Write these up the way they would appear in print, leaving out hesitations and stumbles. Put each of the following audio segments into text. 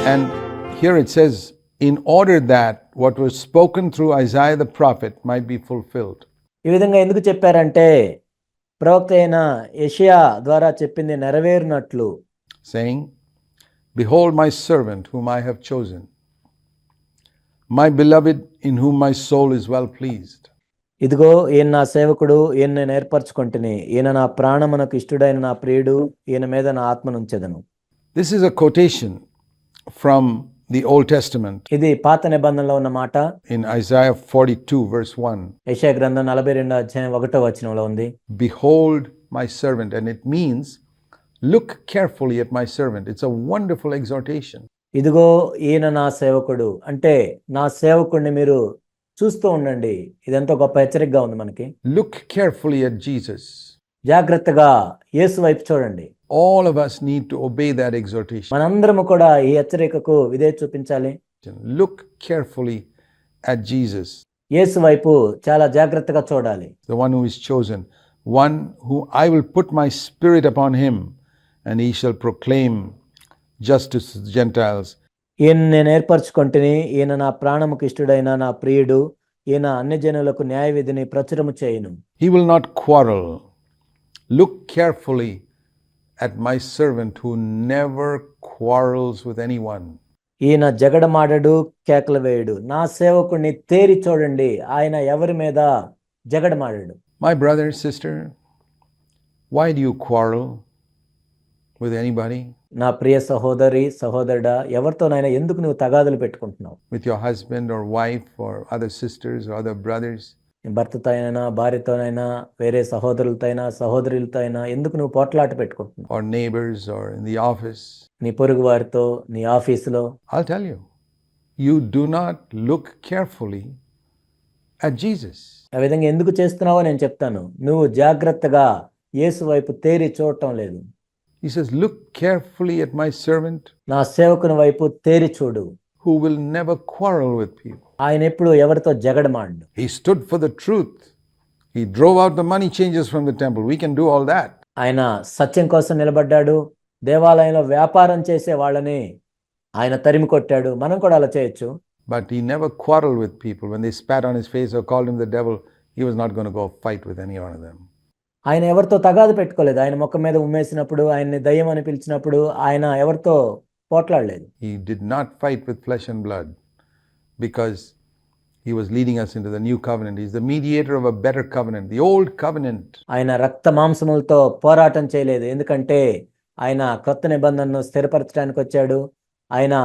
And here it says, in order that what was spoken through Isaiah the prophet might be fulfilled. ఈ విధంగా ఎందుకు చెప్పారంటే ప్రవక్త అయిన యెషయా ద్వారా చెప్పింది నెరవేరినట్లు, saying, behold my servant whom I have chosen, my beloved in whom my soul is well pleased. ఇదిగో ఈయన నా సేవకుడు, ఈయన నేను ఏర్పరచుకొంటిని, ఈయన నా ప్రాణమునకు ఇష్టుడైన నా ప్రియుడు, ఈయన మీద నా ఆత్మనుంచెదను. This is a quotation from the Old Testament. ఇది పాత నిబంధనలో ఉన్న మాట. In Isaiah 42 verse 1. యెషయా గ్రంథం 42వ అధ్యాయం 1వ వచనంలో ఉంది. Behold my servant, and it means look carefully at my servant. It's a wonderful exhortation. ఇదిగో ఈయన నా సేవకుడు అంటే నా సేవకుడిని మీరు చూస్తూ ఉండండి. ఇదెంతో గొప్ప హెచ్చరికగా ఉంది మనకి. Look carefully at Jesus. జాగ్రత్తగా యేసు వైపు చూడండి. All of us need to obey that exhortation. మనందరము కూడా ఈ హెచ్చరికకు విధేయత చూపించాలి. Look carefully at Jesus. యేసు వైపు చాలా జాగ్రత్తగా చూడాలి. The one who is chosen, one who I will put my spirit upon him, and he shall proclaim justice to the Gentiles. ఈయన నేను ఏర్పరచుకొంటిని, ఈయన నా ప్రాణముకు ఇష్టుడైన నా ప్రియుడు, ఈయన అన్యజనులకు న్యాయ విధిని ప్రచురము చేయును. He will not quarrel. Look carefully at my servant who never quarrels with anyone. ఈయన జగడమాడడు, కేకలు వేయడు. నా సేవకుడిని తేరి చూడండి, ఆయన ఎవరి మీద జగడమాడడు. My brother, sister, why do you quarrel with anybody? నా ప్రియ సహోదరి సహోదరుడా, ఎవరితోనైనా ఎందుకు నువ్వు తగాదులు పెట్టుకుంటున్నావు? With your husband or wife or other sisters or other brothers? భర్తతో అయినా, భార్యతోనైనా, వేరే సహోదరులతో అయినా, సహోదరులతో అయినా ఎందుకు నువ్వు పోట్లాట పెట్టుకుంటున్నావు? Or neighbors or in the office? నీ పొరుగు వారితో, నీ ఆఫీసులో. I'll tell you, you do not look carefully at Jesus. ఆ విధంగా ఎందుకు చేస్తున్నావో నేను చెప్తాను. నువ్వు జాగ్రత్తగా యేసు వైపు తేరి చూడటం లేదు. He says, look carefully at my servant, నా సేవకుని వైపు తేరి చూడు, who will never quarrel with people. ఆయన ఎప్పుడు ఎవరితో జగడమాడు. He stood for the truth. He drove out the money changers from the temple. We can do all that. ఆయన సత్యం కోసం నిలబడ్డాడు. దేవాలయంలో వ్యాపారం చేసే వాళ్ళని ఆయన తరిమి కొట్టాడు. మనం కూడా అలా చేయొచ్చు. But he never quarreled with people. When they spat on his face or called him the devil, he was not going to go fight with any one of them. ఆయన ఎవరితో తగాదు పెట్టుకోలేదు. ఆయన ముఖం మీద ఉమ్మేసినప్పుడు, ఆయన్ని దయ్యం అని పిలిచినప్పుడు ఆయన ఎవరితో పోట్లాడలేదు. He did not fight with flesh and blood because he was leading us into the new covenant. He's the mediator of a better covenant. The old covenant. ఆయన రక్త మాంసములతో పోరాటం చేయలేదు. ఎందుకంటే ఆయన క్రొత్త నిబంధనను స్థిరపరచడానికి వచ్చాడు. ఆయన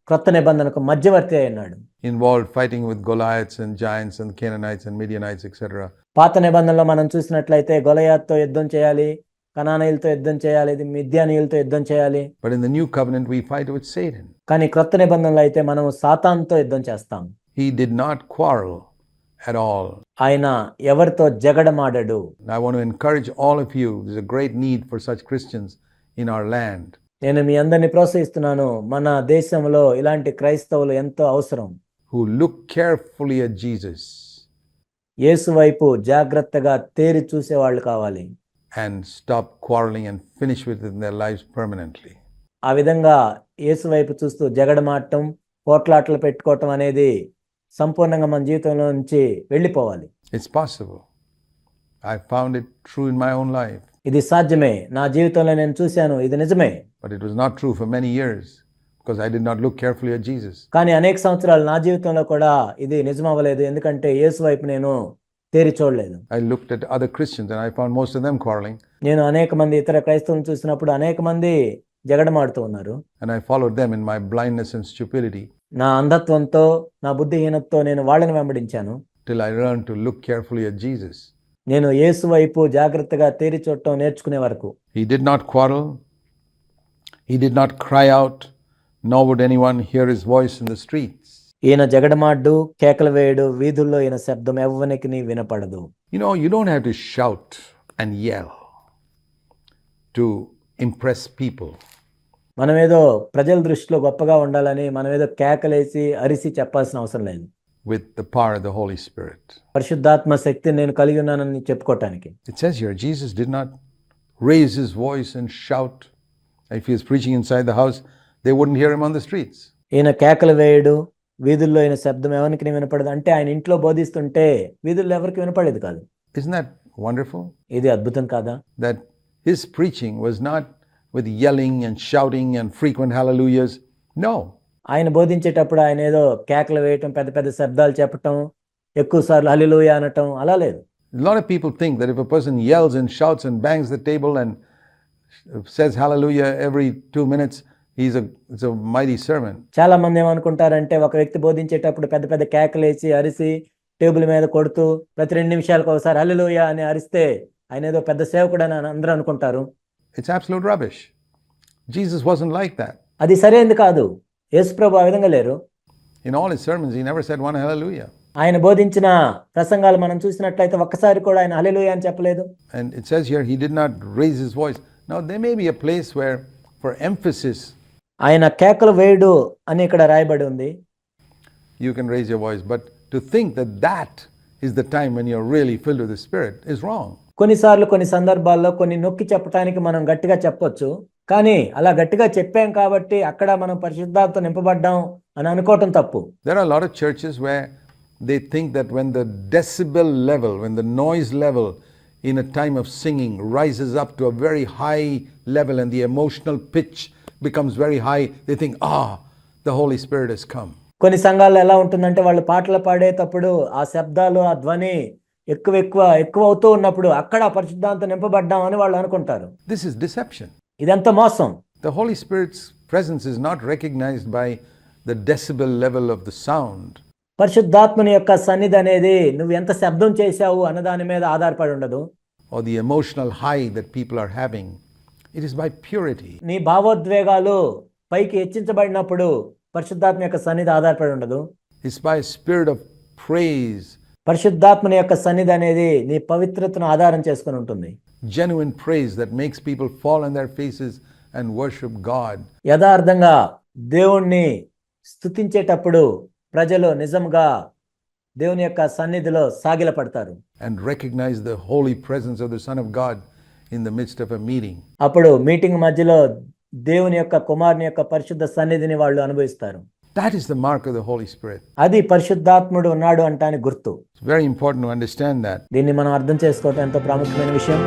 క్రొత్త నిబంధనకు మధ్యవర్తి అయినాడు. Involved fighting with Goliaths and giants and Canaanites and Midianites, etc. పాత నిబంధనలో మనం చూసినట్లయితే గొలియాతుతో యుద్ధం చేయాలి, కనానీయులతో యుద్ధం చేయాలి, మిద్యానీయులతో యుద్ధం చేయాలి. But in the new covenant we fight with Satan. కానీ క్రొత్త నిబంధనలో అయితే మనం సాతానుతో యుద్ధం చేస్తాం. He did not quarrel at all. ఆయన ఎవరితో జగడమాడడు. I want to encourage all of you. There's a great need for such Christians in our land. నేను మీ అందరిని ప్రోత్సహిస్తున్నాను. మన దేశంలో ఇలాంటి క్రైస్తవులు ఎంతో అవసరం. Who look carefully at Jesus. యేసు వైపు జాగ్రత్తగా తేరి చూసేవాళ్ళు కావాలి. And stop quarreling and finish with it in their lives permanently. ఆ విధంగా యేసు వైపు చూస్తూ జగడమాడటం, పోట్లాటలు పెట్టుకోవటం అనేది సంపూర్ణంగా మన జీవితంలో నుంచి వెళ్ళిపోవాలి. It's possible. I found it true in my own life. ఇది సాధ్యమే. నా జీవితంలో నేను చూశాను, ఇది నిజమే. But it was not true for many years because I did not look carefully at Jesus. కానీ అనేక సంవత్సరాలు నా జీవితంలో కూడా ఇది నిజమవ్వలేదు. ఎందుకంటే యేసు వైపు నేను తేరి చూడలేదు. I looked at other Christians and I found most of them quarreling. నేను అనేక మంది ఇతర క్రైస్తవులను చూసినప్పుడు అనేక మంది జగడమాడుతూ ఉన్నారు. And I followed them in my blindness and stupidity. నా అంధత్వంతో, నా బుద్ధిహీనతతో నేను వాళ్ళని వెంబడించాను. Till I learned to look carefully at Jesus. నేను యేసు వైపు జాగ్రత్తగా తేరి చూడటం నేర్చుకునే వరకు. He did not quarrel. He did not cry out, nor would anyone hear his voice in the streets. ఈయన జగడమాడ్డు, కేకలు వేయడు, వీధుల్లో ఈయన శబ్దం ఎవ్వనికి వినపడదు. You know, you don't have to shout and yell to impress people. మనమేదో ప్రజల దృష్టిలో గొప్పగా ఉండాలని మనమేదో కేకలేసి అరిసి చెప్పాల్సిన అవసరం లేదు. With the power of the Holy Spirit. పరిశుద్ధాత్మ శక్తిని నేను కలిగి ఉన్నానని చెప్పుకోవటానికి. It says here, Jesus did not raise his voice and shout. If he was preaching inside the house, they wouldn't hear him on the streets. ఈయన కేకలు వేయడు, వీధుల్లో ఈయన శబ్దం ఎవరికి వినపడదు. అంటే ఆయన ఇంట్లో బోధిస్తుంటే వీధుల్లో ఎవరికి వినపడేది కాదు. Isn't that wonderful? ఇది అద్భుతం కాదా? That his preaching was not with yelling and shouting and frequent hallelujahs. No. ఆయన బోధించేటప్పుడు ఆయన ఏదో కేకలు వేయటం, పెద్ద పెద్ద శబ్దాలు చెప్పటం, ఎక్కువ సార్లు హల్లెలూయా అనటం అలా లేదు. A lot of people think that if a person yells and shouts and bangs the table and says hallelujah every 2 minutes, it's a mighty sermon. చాలా మంది ఏమనుకుంటారంటే ఒక వ్యక్తి బోధించేటప్పుడు పెద్ద పెద్ద కేకలేసి అరిసి టేబుల్ మీద కొడుతూ ప్రతి 2 నిమిషాలకు ఒకసారి హల్లెలూయా అని అరిస్తే ఆయన ఏదో పెద్ద సేవకుడు అని అందరూ అనుకుంటారు. It's absolute rubbish. Jesus wasn't like that. అది సరైనది కాదు. యేసుప్రభు ఆ విధంగా లేరు. In all his sermons, he never said one hallelujah. ఆయన బోధించిన ప్రసంగాలు మనం చూసినట్లయితే ఒక్కసారి కూడా ఆయన హల్లెలూయా అని చెప్పలేదు. And it says here he did not raise his voice. Now there may be a place where for emphasis ఆయన కేకలు వేయడు అని ఇక్కడ రాయబడి ఉంది. you can raise your voice, but to think that that is the time when you're really filled with the Spirit is wrong. కొన్నిసార్లు కొన్ని సందర్భాల్లో కొన్ని నొక్కి చెప్పడానికి మనం గట్టిగా చెప్పొచ్చు. కానీ అలా గట్టిగా చెప్పాం కాబట్టి అక్కడ మనం పరిశుద్ధాత్మతో నింపబడ్డాం అని అనుకోవటం తప్పు. There are a lot of churches where they think that when the decibel level, when the noise level in a time of singing rises up to a very high level and the emotional pitch becomes very high, they think, the Holy Spirit has come. కొన్ని సంఘాల్లో ఎలా ఉంటుందంటే వాళ్ళు పాటలు పాడేటప్పుడు ఆ శబ్దాలు, ఆ ధ్వని ఎక్కువ అవుతూ ఉన్నప్పుడు అక్కడ పరిశుద్ధాంతం నింపబడ్డాం అని వాళ్ళు అనుకుంటారు. This is deception. ఇదంతా మోసం. The Holy Spirit's presence is not recognized by the decibel level of the sound. పరిశుద్ధాత్మని యొక్క సన్నిధి అనేది నువ్వు ఎంత శబ్దం చేశావు అన్న దాని మీద ఆధారపడి ఉండదు. Or the emotional high that people are having. It is by purity. నీ భావోద్వేగాలు పైకి హెచ్చించబడినప్పుడు పరిశుద్ధాత్మ యొక్క సన్నిధి ఆధారపడి ఉండదు. It's by a spirit of praise. పరిశుద్ధాత్మని యొక్క సన్నిధి అనేది నీ పవిత్రతను ఆధారం చేసుకుని ఉంటుంది. Genuine praise that makes people fall on their faces and worship God. యథార్థంగా దేవుణ్ణి స్తుతించేటప్పుడు ప్రజలు నిజంగా దేవుని యొక్క సన్నిధిలో సాగిలపడతారు. And recognize the holy presence of the Son of God in the midst of a meeting. అప్పుడు మీటింగ్ మధ్యలో దేవుని యొక్క కుమారుని యొక్క పరిశుద్ధ సన్నిధిని వాళ్ళు అనుభవిస్తారు. That is the mark of the Holy Spirit. అది పరిశుద్ధాత్ముడు ఉన్నాడు అంటానికి గుర్తు. It's very important to understand that. దీన్ని మనం అర్థం చేసుకోవటం ఎంతో ప్రాముఖ్యమైన విషయం.